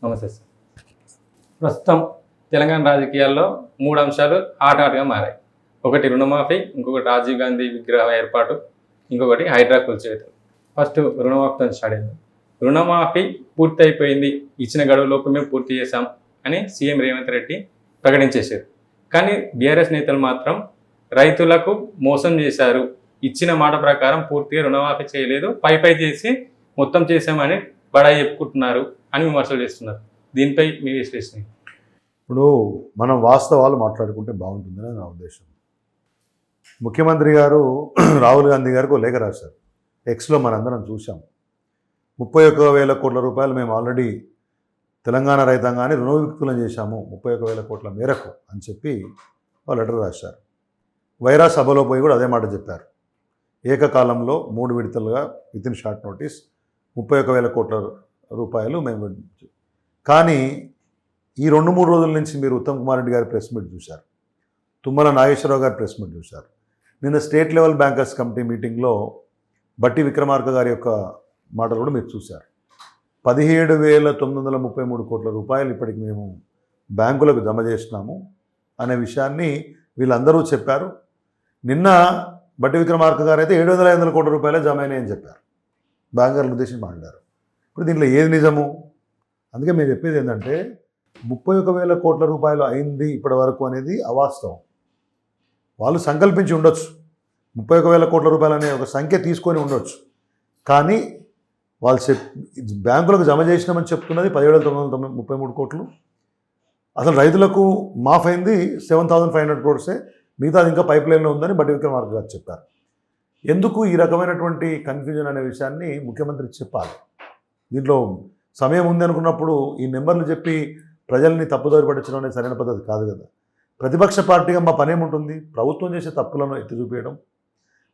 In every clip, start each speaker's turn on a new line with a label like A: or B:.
A: నమస్తే సార్. ప్రస్తుతం తెలంగాణ రాజకీయాల్లో 3 అంశాలు హాట్గా మారాయి. ఒకటి రుణమాఫీ, ఇంకొకటి రాజీవ్ గాంధీ విగ్రహం ఏర్పాటు, ఇంకొకటి హైడ్రా కూల్చివేత. ఫస్ట్ రుణమాఫీతో స్టార్ట్ అయింది. రుణమాఫీ పూర్తి అయిపోయింది, ఇచ్చిన గడువులోపు మేము పూర్తి చేశాం అని సీఎం రేవంత్ రెడ్డి ప్రకటించేశారు. కానీ బీఆర్ఎస్ నేతలు మాత్రం రైతులకు మోసం చేశారు, ఇచ్చిన మాట ప్రకారం పూర్తిగా రుణమాఫీ చేయలేదు, పై చేసి మొత్తం చేశామని బడాయి చెప్పుకుంటున్నారు అని విమర్శలు చేస్తున్నారు. దీనిపై మీ విశ్లేషణ?
B: ఇప్పుడు మనం వాస్తవాలు మాట్లాడుకుంటే బాగుంటుందని నా ఉద్దేశం. ముఖ్యమంత్రి గారు రాహుల్ గాంధీ గారికి ఒక లేఖ రాశారు. ఎక్స్లో మనందరం చూసాం. 31,000 కోట్ల రూపాయలు మేము ఆల్రెడీ తెలంగాణ రైతాంగాన్ని రుణవిముక్తులను చేశాము 31,000 కోట్ల మేరకు అని చెప్పి వాళ్ళు లెటర్ రాశారు. వైరా సభలో పోయి కూడా అదే మాట చెప్పారు. ఏకకాలంలో 3 విడతలుగా వితిన్ షార్ట్ నోటీస్ 31,000 కోట్ల రూపాయలు మేము. కానీ ఈ 2-3 రోజుల నుంచి మీరు ఉత్తమ్ కుమార్ రెడ్డి గారి ప్రెస్ మీట్ చూశారు, తుమ్మల నాగేశ్వరరావు గారి ప్రెస్ మీట్ చూశారు. నిన్న స్టేట్ లెవెల్ బ్యాంకర్స్ కమిటీ మీటింగ్లో బట్టి విక్రమార్క గారి యొక్క మాటలు కూడా మీరు చూశారు. 17,933 కోట్ల రూపాయలు ఇప్పటికి మేము బ్యాంకులకు జమ చేసినాము అనే విషయాన్ని వీళ్ళందరూ చెప్పారు. నిన్న బట్టి విక్రమార్క గారు అయితే 700 కోట్ల రూపాయలే జమ అయినాయని చెప్పారు. బ్యాంకర్ల ఉద్దేశించి మాట్లాడారు. ఇప్పుడు దీంట్లో ఏది నిజము? అందుకే మేము చెప్పేది ఏంటంటే 31,000 కోట్ల రూపాయలు అయింది ఇప్పటి వరకు అనేది అవాస్తవం. వాళ్ళు సంకల్పించి ఉండొచ్చు, 31,000 కోట్ల రూపాయలు అనే ఒక సంఖ్య తీసుకొని ఉండొచ్చు. కానీ వాళ్ళు బ్యాంకులకు జమ చేసినామని చెప్తున్నది 17,933 కోట్లు. అసలు రైతులకు మాఫ్ అయింది 7,500 క్రోర్సే, మిగతాది ఇంకా పైప్ లైన్లో ఉందని బట్టి విక్రమార్క గారు చెప్పారు. ఎందుకు ఈ రకమైనటువంటి కన్ఫ్యూజన్ అనే విషయాన్ని ముఖ్యమంత్రి చెప్పాలి. దీంట్లో సమయం ఉంది అనుకున్నప్పుడు ఈ నెంబర్లు చెప్పి ప్రజల్ని తప్పుదోవ పట్టించడం అనేది సరైన పద్ధతి కాదు కదా. ప్రతిపక్ష పార్టీగా మా పనేముంటుంది? ప్రభుత్వం చేసే తప్పులను ఎత్తి చూపించడం.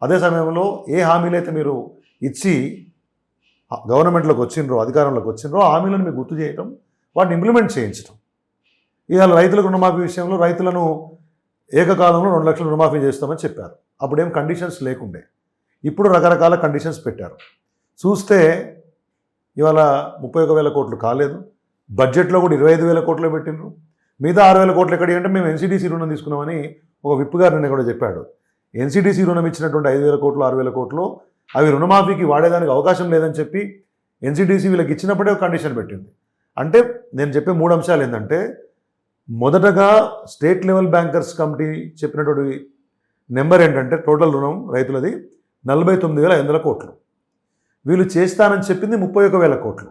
B: అదే సమయంలో ఏ హామీలు అయితే మీరు ఇచ్చి గవర్నమెంట్లోకి వచ్చిండ్రో, అధికారంలోకి వచ్చిండ్రో ఆ హామీలను మీకు గుర్తు చేయటం, వాటిని ఇంప్లిమెంట్ చేయించడం. ఇవాళ రైతులకు రుణమాఫీ విషయంలో రైతులను ఏకకాలంలో 2 లక్షలు రుణమాఫీ చేస్తామని చెప్పారు. అప్పుడేం కండిషన్స్ లేకుండే. ఇప్పుడు రకరకాల కండిషన్స్ పెట్టారు. చూస్తే ఇవాళ 31,000 కోట్లు కాలేదు. బడ్జెట్లో కూడా 25,000 కోట్లు పెట్టిండ్రు. మిగతా 6,000 కోట్లు ఎక్కడి అంటే మేము ఎన్సీడీసీ రుణం తీసుకున్నామని ఒక విప్ గారు నిన్న కూడా చెప్పాడు. ఎన్సీడీసీ రుణం ఇచ్చినటువంటి 5,000 కోట్లు 6,000 కోట్లు అవి రుణమాఫీకి వాడేదానికి అవకాశం లేదని చెప్పి ఎన్సీడీసీ వీళ్ళకి ఇచ్చినప్పుడే ఒక కండిషన్ పెట్టింది. అంటే నేను చెప్పే 3 అంశాలు ఏంటంటే, మొదటగా స్టేట్ లెవెల్ బ్యాంకర్స్ కమిటీ చెప్పినటువంటి నెంబర్ ఏంటంటే టోటల్ రుణం రైతులది 49,500 కోట్లు. వీళ్ళు చేస్తానని చెప్పింది 31,000 కోట్లు.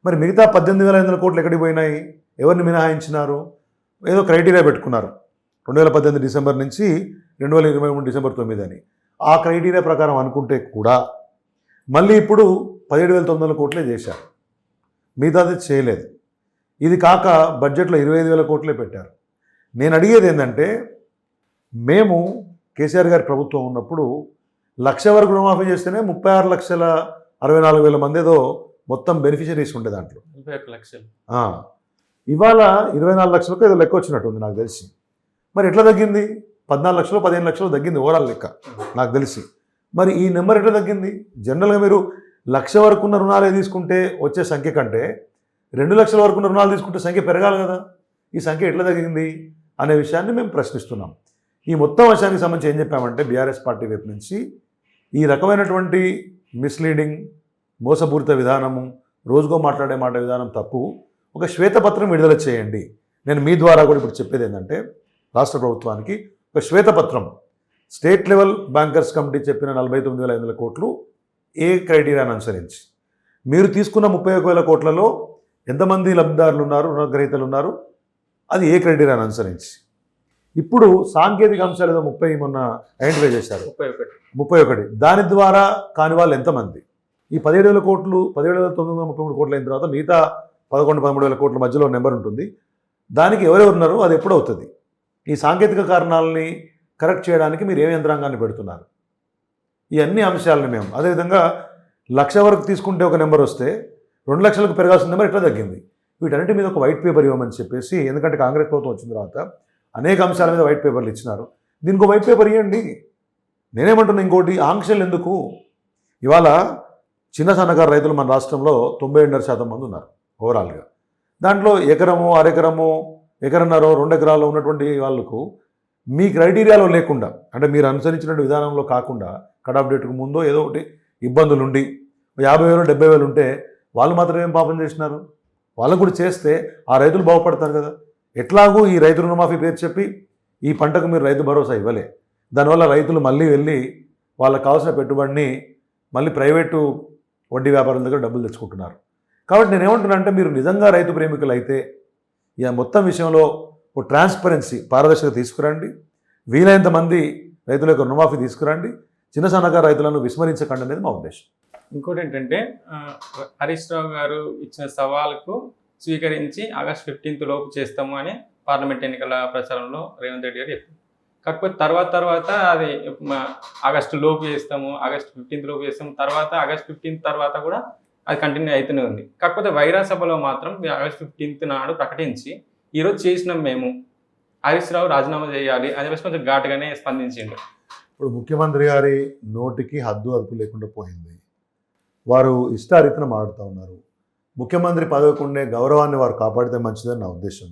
B: మరి మిగతా 18,500 కోట్లు ఎక్కడికి పోయినాయి? ఎవరిని మినహాయించినారు? ఏదో క్రైటీరియా పెట్టుకున్నారు 2018 డిసెంబర్ నుంచి 2023 డిసెంబర్ 9 అని. ఆ క్రైటీరియా ప్రకారం అనుకుంటే కూడా మళ్ళీ ఇప్పుడు 17,900 కోట్లే చేశారు, మిగతాది చేయలేదు. ఇది కాక బడ్జెట్లో 25,000 కోట్లే పెట్టారు. నేను అడిగేది ఏంటంటే, మేము కేసీఆర్ గారి ప్రభుత్వం ఉన్నప్పుడు 1,00,000 వరకు రుణమాఫీ చేస్తేనే 36,64,000 మంది ఏదో మొత్తం బెనిఫిషరీస్ ఉండే దాంట్లో.
A: 21 లక్షలు.
B: ఇవాళ 24 లక్షలకు ఏదో లెక్క వచ్చినట్టుంది నాకు తెలిసి. మరి ఎట్లా తగ్గింది? 14 లక్షలు 15 లక్షలు తగ్గింది ఓవరాల్ లెక్క నాకు తెలిసి. మరి ఈ నెంబర్ ఎట్లా తగ్గింది? జనరల్గా మీరు 1,00,000 వరకు ఉన్న రుణాలే తీసుకుంటే వచ్చే సంఖ్య కంటే 2 లక్షల వరకు ఉన్న రుణాలు తీసుకుంటే సంఖ్య పెరగాలి కదా. ఈ సంఖ్య ఎట్లా తగ్గింది అనే విషయాన్ని మేము ప్రశ్నిస్తున్నాం. ఈ మొత్తం విషయానికి సంబంధించి ఏం చెప్పామంటే, బీఆర్ఎస్ పార్టీ వైపు నుంచి ఈ రకమైనటువంటి మిస్లీడింగ్, మోసపూరిత విధానము, రోజుకో మాట్లాడే మాట విధానం తప్పు. ఒక శ్వేతపత్రం విడుదల చేయండి. నేను మీ ద్వారా కూడా ఇప్పుడు చెప్పేది ఏంటంటే, రాష్ట్ర ప్రభుత్వానికి ఒక శ్వేతపత్రం, స్టేట్ లెవెల్ బ్యాంకర్స్ కమిటీ చెప్పిన 49,500 కోట్లు ఏ క్రైటీరియాను అనుసరించి, మీరు తీసుకున్న 31,000 కోట్లలో ఎంతమంది లబ్ధిదారులు ఉన్నారు, రుణగ్రహీతలు ఉన్నారు, అది ఏ క్రైటీరియాను అనుసరించి. ఇప్పుడు సాంకేతిక అంశాలు ఏదో 30 మొన్న ఐడెంటిఫై చేశారు, 31. దాని ద్వారా కాని వాళ్ళు ఎంతమంది? ఈ 17,000 కోట్లు 17,933 కోట్లు అయిన తర్వాత మిగతా 11,000-13,000 కోట్ల మధ్యలో నెంబర్ ఉంటుంది. దానికి ఎవరెవరు ఉన్నారో అది ఎప్పుడు అవుతుంది? ఈ సాంకేతిక కారణాలని కరెక్ట్ చేయడానికి మీరు ఏ యంత్రాంగాన్ని పెడుతున్నారు? ఈ అన్ని అంశాలని మేము అదేవిధంగా 1,00,000 వరకు తీసుకుంటే ఒక నెంబర్ వస్తే 2 లక్షలకు పెరగాల్సిన నెంబర్ ఎట్లా తగ్గింది? వీటన్నిటి మీద ఒక వైట్ పేపర్ ఇవ్వమని చెప్పేసి, ఎందుకంటే కాంగ్రెస్ ప్రభుత్వం వచ్చిన తర్వాత అనేక అంశాల మీద వైట్ పేపర్లు ఇచ్చినారు. దీనికి వైట్ పేపర్ ఇవ్వండి. నేనేమంటున్నా, ఇంకోటి ఆంక్షలు ఎందుకు? ఇవాళ చిన్న సన్నకారు రైతులు మన రాష్ట్రంలో 97.5% మంది ఉన్నారు ఓవరాల్గా. దాంట్లో ఎకరము అరెకరము ఎకరన్నర 2 ఎకరాలు ఉన్నటువంటి వాళ్ళకు మీ క్రైటీరియాలో లేకుండా అంటే మీరు అనుసరించినటువంటి విధానంలో కాకుండా కట్ ఆఫ్ డేట్కు ముందో ఏదో ఒకటి ఇబ్బందులు ఉండి 50,000 70,000 ఉంటే వాళ్ళు మాత్రం ఏం పాపం చేసినారు? వాళ్ళకు కూడా చేస్తే ఆ రైతులు బాగుపడతారు కదా. ఎట్లాగూ ఈ రైతు రుణమాఫీ పేరు చెప్పి ఈ పంటకు మీరు రైతు భరోసా ఇవ్వలే. దానివల్ల రైతులు మళ్ళీ వెళ్ళి వాళ్ళకి కావాల్సిన పెట్టుబడిని మళ్ళీ ప్రైవేటు వడ్డీ వ్యాపారుల దగ్గర డబ్బులు తెచ్చుకుంటున్నారు. కాబట్టి నేను ఏమంటున్నా అంటే మీరు నిజంగా రైతు ప్రేమికులు అయితే ఇక మొత్తం విషయంలో ఓ ట్రాన్స్పరెన్సీ పారదర్శకత తీసుకురండి. వీలైనంత మంది రైతుల యొక్క రుణమాఫీ తీసుకురండి. చిన్న సన్నకారు రైతులను విస్మరించకండి అనేది మా ఉద్దేశం.
A: ఇంకోటి ఏంటంటే హరీష్ రావు గారు ఇచ్చిన సవాల్కు స్వీకరించి ఆగస్ట్ 15 లోపు చేస్తాము అని పార్లమెంట్ ఎన్నికల ప్రచారంలో రేవంత్ రెడ్డి గారు చెప్పారు. కాకపోతే తర్వాత అది ఆగస్టు లోపు చేస్తాము, ఆగస్ట్ 15 లోపు చేస్తాము, తర్వాత ఆగస్ట్ 15 తర్వాత కూడా అది కంటిన్యూ అవుతూనే ఉంది. కాకపోతే వైరా సభలో మాత్రం ఆగస్ట్ 15 నాడు ప్రకటించి ఈరోజు చేసినాం మేము, హరీష్ రావు రాజీనామా చేయాలి అని చెప్పేసి కొంచెం ఘాటుగానే స్పందించిండు.
B: ఇప్పుడు ముఖ్యమంత్రి గారి నోటికి హద్దు అదుపు లేకుండా పోయింది. వారు ఇష్టారీతిన మాట్లాడుతూ ఉన్నారు. ముఖ్యమంత్రి పదవికి ఉండే గౌరవాన్ని వారు కాపాడితే మంచిదని నా ఉద్దేశం.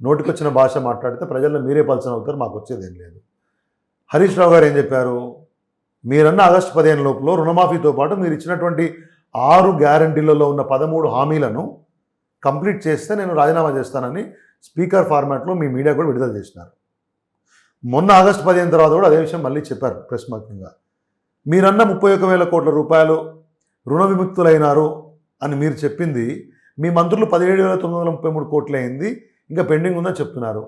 B: నోటికొచ్చిన భాష మాట్లాడితే ప్రజల్లో మీరే పలచన అవుతారు, మాకు వచ్చేది ఏం లేదు. హరీష్ రావు గారు ఏం చెప్పారు? మీరన్న ఆగస్టు 15 లోపల రుణమాఫీతో పాటు మీరు ఇచ్చినటువంటి 6 గ్యారంటీలలో ఉన్న 13 హామీలను కంప్లీట్ చేస్తే నేను రాజీనామా చేస్తానని స్పీకర్ ఫార్మాట్లో మీ మీడియా కూడా విడుదల చేసినారు. మొన్న ఆగస్టు 15 తర్వాత కూడా అదే విషయం మళ్ళీ చెప్పారు ప్రెస్ మార్గంగా. మీరన్న 31,000 కోట్ల రూపాయలు రుణ విముక్తులైనారు అని మీరు చెప్పింది మీ మంత్రులు 17,933 కోట్లు అయింది, ఇంకా పెండింగ్ ఉందని చెప్తున్నారు.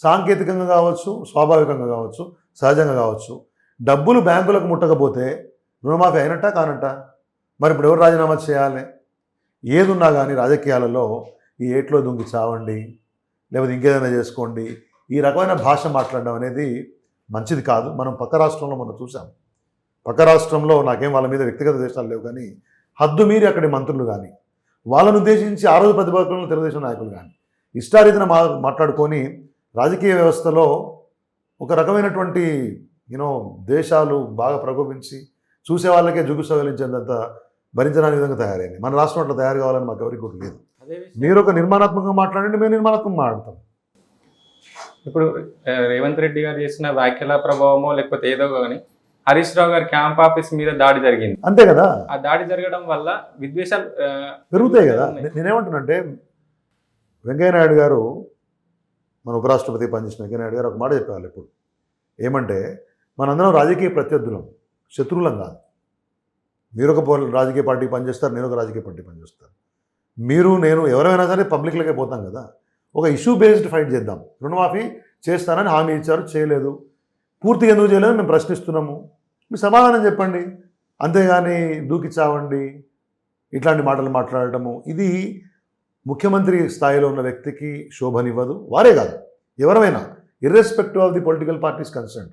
B: సాంకేతికంగా కావచ్చు, స్వాభావికంగా కావచ్చు, సహజంగా కావచ్చు, డబ్బులు బ్యాంకులకు ముట్టకపోతే రుణమాఫీ అయినట్టా కానట్టా? మరి ఇప్పుడు ఎవరు రాజీనామా చేయాలి? ఏదున్నా కానీ రాజకీయాలలో ఈ ఏట్లో దుంకి చావండి, లేకపోతే ఇంకేదైనా చేసుకోండి, ఈ రకమైన భాష మాట్లాడడం అనేది మంచిది కాదు. మనం పక్క రాష్ట్రంలో మనం చూసాం. పక్క రాష్ట్రంలో నాకేం వాళ్ళ మీద వ్యక్తిగత దేశాలు లేవు, కానీ హద్దు మీరి అక్కడి మంత్రులు కానీ వాళ్ళను ఉద్దేశించి ఆ రోజు ప్రతిపక్షంలో తెలుగుదేశం నాయకులు కానీ ఇష్టారీతిన మాట్లాడుకొని రాజకీయ వ్యవస్థలో ఒక రకమైనటువంటి దేశాలు బాగా ప్రకోపించి చూసే వాళ్ళకే జుగుసగలించేంత భరించడానికి విధంగా తయారైంది. మన రాష్ట్రం అట్లా తయారు కావాలని మాకు ఎవరికి కూడా లేదు. మీరు ఒక నిర్మాణాత్మకంగా మాట్లాడండి, మేము నిర్మాణాత్మకంగా మాట్లాడతాం.
A: ఇప్పుడు రేవంత్ రెడ్డి గారు చేసిన వ్యాఖ్యల ప్రభావమో లేకపోతే ఏదో కానీ హరీష్ రావు గారి క్యాంప్ ఆఫీస్ మీద దాడి జరిగింది,
B: అంతే కదా.
A: ఆ దాడి జరగడం వల్ల విద్వేషాలు
B: పెరుగుతాయి కదా. నేనేమంటున్నానంటే వెంకయ్యనాయుడు గారు, మన ఉపరాష్ట్రపతి పనిచేసిన వెంకయ్యనాయుడు గారు ఒక మాట చెప్పేవాళ్ళు ఇప్పుడు. ఏమంటే మనందరం రాజకీయ ప్రత్యర్థులం, శత్రువులం కాదు. మీరు ఒక రాజకీయ పార్టీ పనిచేస్తారు, నేను ఒక రాజకీయ పార్టీ పనిచేస్తాను. మీరు నేను ఎవరైనా సరే పబ్లిక్లోకే పోతాం కదా. ఒక ఇష్యూ బేస్డ్ ఫైట్ చేద్దాం. రుణమాఫీ చేస్తానని హామీ ఇచ్చారు, చేయలేదు. పూర్తిగా ఎందుకు చేయలేదు మేము ప్రశ్నిస్తున్నాము. మీ సమాధానం చెప్పండి, అంతేగాని దూకి చావండి ఇట్లాంటి మాటలు మాట్లాడటము ఇది ముఖ్యమంత్రి స్థాయిలో ఉన్న వ్యక్తికి శోభనివ్వదు. వారే కాదు, ఎవరైనా irrespective of the political parties concern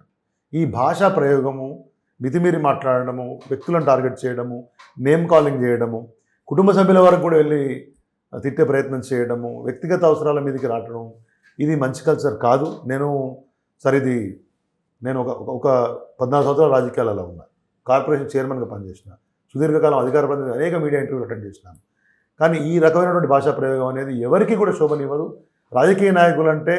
B: ఈ భాషా ప్రయోగము, మితిమీరి మాట్లాడడము, వ్యక్తులను టార్గెట్ చేయడము, నేమ్ కాలింగ్ చేయడము, కుటుంబ సభ్యుల వరకు కూడా వెళ్ళి తిట్టే ప్రయత్నం చేయడము, వ్యక్తిగత అవసరాల మీదకి రావడం, ఇది మంచి కల్చర్ కాదు. నేను ఒక 14 సంవత్సరాల రాజకీయాలలో ఉన్నా, కార్పొరేషన్ చైర్మన్గా పనిచేసిన, సుదీర్ఘకాలం అధికార ప్రతినిధి, అనేక మీడియా ఇంటర్వ్యూలు అటెండ్ చేసినాను. కానీ ఈ రకమైనటువంటి భాషా ప్రయోగం అనేది ఎవరికి కూడా శోభనివ్వదు. రాజకీయ నాయకులు అంటే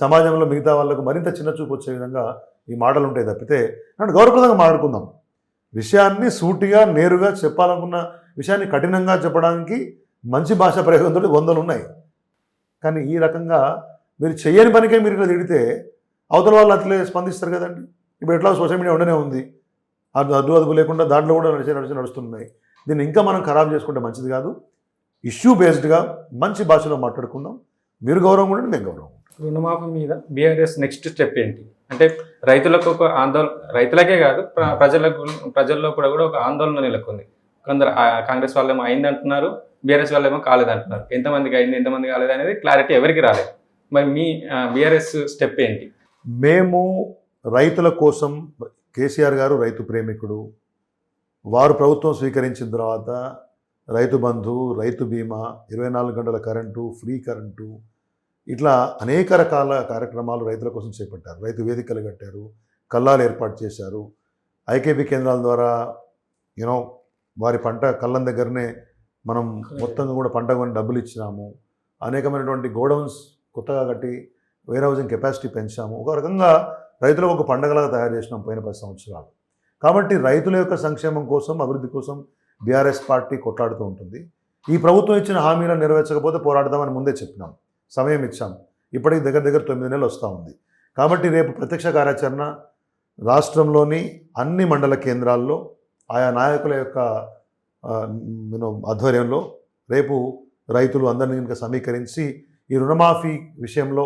B: సమాజంలో మిగతా వాళ్ళకు మరింత చిన్న చూపు వచ్చే విధంగా ఈ మాటలు ఉంటాయి తప్పితే అంటే గౌరవప్రదంగా మాట్లాడుకుందాం. విషయాన్ని సూటిగా నేరుగా చెప్పాలనుకున్న విషయాన్ని కఠినంగా చెప్పడానికి మంచి భాషా ప్రయోగంతో 100 ఉన్నాయి. కానీ ఈ రకంగా మీరు చెయ్యని పనికే మీరు ఇట్లా తిడితే అవతల వాళ్ళు అట్లే స్పందిస్తారు కదండి. ఇప్పుడు ఎట్లా సోషల్ మీడియా ఉండనే ఉంది, అదుపు లేకుండా దాంట్లో కూడా నడుస్తున్నాయి. దీన్ని ఇంకా మనం ఖరాబ్ చేసుకుంటే మంచిది కాదు. ఇష్యూ బేస్డ్గా మంచి భాషలో మాట్లాడుకుందాం. మీరు గౌరవం ఉండండి, మేము గౌరవం.
A: రుణమాఫీ మీద బీఆర్ఎస్ నెక్స్ట్ స్టెప్ ఏంటి అంటే రైతులకు ఒక ఆందోళన, రైతులకే కాదు ప్రజల్లో కూడా ఒక ఆందోళన నెలకొంది. కొందరు కాంగ్రెస్ వాళ్ళేమో అయింది అంటున్నారు, బీఆర్ఎస్ వాళ్ళేమో కాలేదంటున్నారు. ఎంతమందికి అయింది ఎంతమంది కాలేదు అనేది క్లారిటీ ఎవరికి రాలేదు. మరి మీ బీఆర్ఎస్ స్టెప్ ఏంటి?
B: మేము రైతుల కోసం, కేసీఆర్ గారు రైతు ప్రేమికుడు, వారు ప్రభుత్వం స్వీకరించిన తర్వాత రైతు బంధు, రైతు బీమా, 24 గంటల కరెంటు, ఫ్రీ కరెంటు, ఇట్లా అనేక రకాల కార్యక్రమాలు రైతుల కోసం చేపట్టారు. రైతు వేదికలు కట్టారు, కల్లాలు ఏర్పాటు చేశారు. ఐకేపీ కేంద్రాల ద్వారా వారి పంట కళ్ళం దగ్గరనే మనం మొత్తంగా కూడా పంట కొని డబ్బులు ఇచ్చినాము. అనేకమైనటువంటి గోడౌన్స్ కొత్తగా కట్టి వేర్ హౌసింగ్ కెపాసిటీ పెంచాము. ఒక రకంగా రైతులకు ఒక పండగలాగా తయారు చేసినాం పోయిన 10 సంవత్సరాలు. కాబట్టి రైతుల యొక్క సంక్షేమం కోసం, అభివృద్ధి కోసం బీఆర్ఎస్ పార్టీ కొట్లాడుతూ ఉంటుంది. ఈ ప్రభుత్వం ఇచ్చిన హామీలను నెరవేర్చకపోతే పోరాడదామని ముందే చెప్పినాం, సమయం ఇచ్చాం. ఇప్పటికి దగ్గర దగ్గర 9 నెలలు వస్తూ ఉంది. కాబట్టి రేపు ప్రత్యక్ష కార్యాచరణ రాష్ట్రంలోని అన్ని మండల కేంద్రాల్లో ఆయా నాయకుల యొక్క ఆధ్వర్యంలో రేపు రైతులు అందరినీ కనుక సమీకరించి ఈ రుణమాఫీ విషయంలో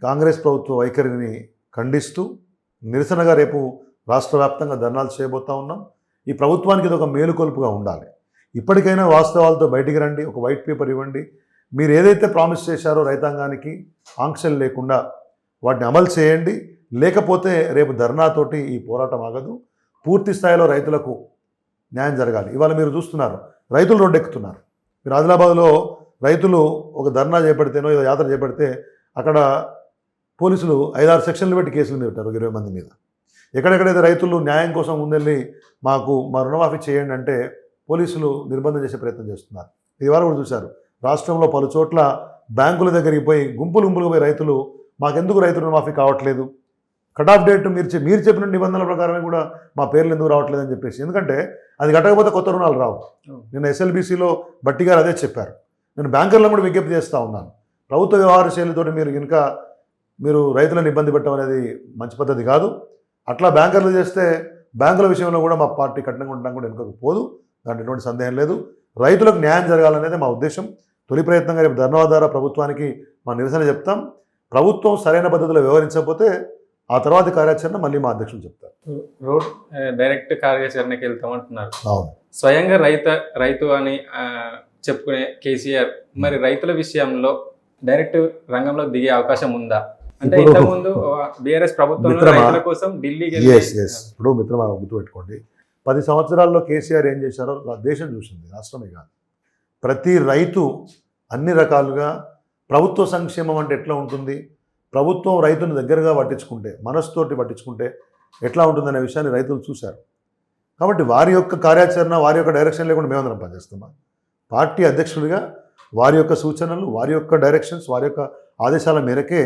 B: కాంగ్రెస్ ప్రభుత్వ వైఖరిని ఖండిస్తూ నిరసనగా రేపు రాష్ట్ర వ్యాప్తంగా ధర్నాలు చేయబోతూ ఉన్నాం. ఈ ప్రభుత్వానికి ఇది ఒక మేలుకొలుపుగా ఉండాలి. ఇప్పటికైనా వాస్తవాలతో బయటికి రండి, ఒక వైట్ పేపర్ ఇవ్వండి. మీరు ఏదైతే ప్రామిస్ చేశారో రైతాంగానికి ఆంక్షలు లేకుండా వాటిని అమలు చేయండి. లేకపోతే రేపు ధర్నాతోటి ఈ పోరాటం ఆగదు. పూర్తి స్థాయిలో రైతులకు న్యాయం జరగాలి. ఇవాళ మీరు చూస్తున్నారు, రైతులు రోడ్డెక్కుతున్నారు. మీరు ఆదిలాబాద్లో రైతులు ఒక ధర్నా చేపడితేనో ఏదో యాత్ర చేపడితే అక్కడ పోలీసులు 5-6 సెక్షన్లు పెట్టి కేసులు పెట్టారు 20 మంది మీద. ఎక్కడెక్కడైతే రైతులు న్యాయం కోసం ముందెళ్ళి మాకు మా రుణమాఫీ చేయండి అంటే పోలీసులు నిర్బంధం చేసే ప్రయత్నం చేస్తున్నారు. ఇవాళ కూడా చూశారు, రాష్ట్రంలో పలు చోట్ల బ్యాంకుల దగ్గరికి పోయి గుంపులుగా పోయి రైతులు మాకెందుకు రైతు రుణమాఫీ కావట్లేదు, కట్ ఆఫ్ డేట్ మీరు చెప్పిన నిబంధనల ప్రకారమే కూడా మా పేర్లు ఎందుకు రావట్లేదు అని చెప్పేసి. ఎందుకంటే అది కట్టకపోతే కొత్త రుణాలు రావు. నిన్న ఎస్ఎల్బీసీలో బట్టి గారు అదే చెప్పారు. నేను బ్యాంకర్లను కూడా విజ్ఞప్తి చేస్తూ ఉన్నాను, ప్రభుత్వ వ్యవహార శైలితో మీరు రైతులను ఇబ్బంది పెట్టడం అనేది మంచి పద్ధతి కాదు. అట్లా బ్యాంకర్లు చేస్తే బ్యాంకుల విషయంలో కూడా మా పార్టీ కఠినంగా ఉండడం కూడా వెనుకకు పోదు, దాంట్లో ఎటువంటి సందేహం లేదు. రైతులకు న్యాయం జరగాలనేది మా ఉద్దేశం. తొలి ప్రయత్నంగా రేపు ధర్నా ద్వారా ప్రభుత్వానికి మా నిరసన చెప్తాం. ప్రభుత్వం సరైన పద్ధతిలో వ్యవహరించకపోతే ఆ తర్వాత కార్యాచరణ మళ్ళీ మా అధ్యక్షులు చెప్తారు.
A: రోడ్ డైరెక్ట్ కార్యాచరణకి వెళ్తామంటున్నారు.
B: అవును,
A: స్వయంగా రైతు అని చెప్పుకునే కేసీఆర్ మరి రైతుల విషయంలో డైరెక్ట్ రంగంలో దిగే అవకాశం ఉందా? అంటే ఇంతకుముందు బీఆర్ఎస్ ప్రభుత్వంలో రైతుల కోసం ఢిల్లీకి
B: ఇప్పుడు మిత్రమా గుర్తుపెట్టుకోండి, 10 సంవత్సరాల్లో కేసీఆర్ ఏం చేశారో దేశం చూసింది, రాష్ట్రమే కాదు. ప్రతి రైతు అన్ని రకాలుగా ప్రభుత్వ సంక్షేమం అంటే ఎట్లా ఉంటుంది, ప్రభుత్వం రైతుని దగ్గరగా పట్టించుకుంటే, మనసుతోటి పట్టించుకుంటే ఎట్లా ఉంటుందనే విషయాన్ని రైతులు చూశారు. కాబట్టి వారి యొక్క కార్యాచరణ, వారి యొక్క డైరెక్షన్ లేకుండా మేమందరం పనిచేస్తున్నాం. పార్టీ అధ్యక్షుడిగా వారి యొక్క సూచనలు, వారి యొక్క డైరెక్షన్స్, వారి యొక్క ఆదేశాల మేరకే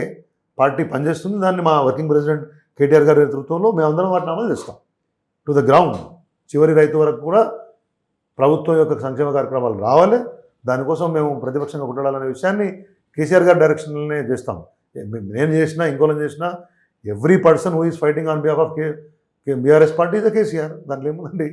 B: పార్టీ పనిచేస్తుంది. దాన్ని మా వర్కింగ్ ప్రెసిడెంట్ కేటీఆర్ గారి నేతృత్వంలో మేమందరం వాటిని అమలు చేస్తాం. టు ద గ్రౌండ్, చివరి రైతు వరకు కూడా ప్రభుత్వం యొక్క సంక్షేమ కార్యక్రమాలు రావాలి. దానికోసం మేము ప్రతిపక్షంగా కొట్టాలనే విషయాన్ని కేసీఆర్ గారి డైరెక్షన్లోనే చేస్తాం. నేను చేసినా, ఇంకోళ్ళని చేసినా, every person who is fighting on behalf of BRS party is the KCR. దాంట్లో ఏముందండి.